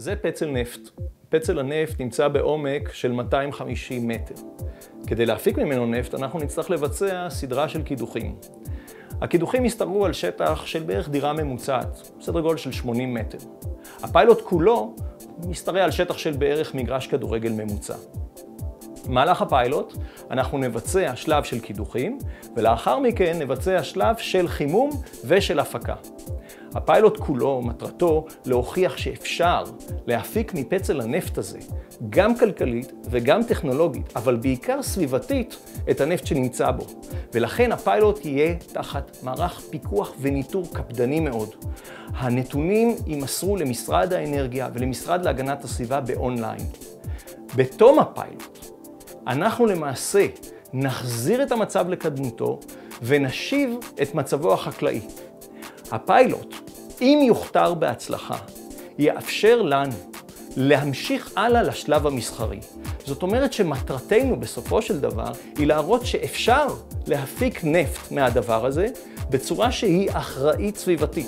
זה פצל נפט. פצל הנפט נמצא בעומק של 250 מטר. כדי להפיק ממנו נפט, אנחנו נצטרך לבצע סדרה של קידוחים. הקידוחים יסתרו על שטח של בערך דירה ממוצעת, סדר גודל של 80 מטר. הפיילוט כולו משתרע על שטח של בערך מגרש כדורגל ממוצע. במהלך הפיילוט אנחנו נבצע שלב של קידוחים, ולאחר מכן נבצע שלב של חימום ושל הפקה. הפיילוט כולו מטרתו להוכיח שאפשר להפיק מפצל הנפט הזה, גם כלכלית וגם טכנולוגית, אבל בעיקר סביבתית, את הנפט שנמצא בו. ולכן הפיילוט יהיה תחת מערך פיקוח וניטור קפדני מאוד. הנתונים יימסרו למשרד האנרגיה ולמשרד להגנת הסביבה באונליין. בתום הפיילוט, אנחנו למעשה נחזיר את המצב לקדמותו ונשיב את מצבו החקלאי. הפיילוט, אם יוכתר בהצלחה, יאפשר לנו להמשיך הלאה לשלב המסחרי. זאת אומרת שמטרתנו בסופו של דבר היא להראות שאפשר להפיק נפט מהדבר הזה בצורה שהיא אחראית סביבתית.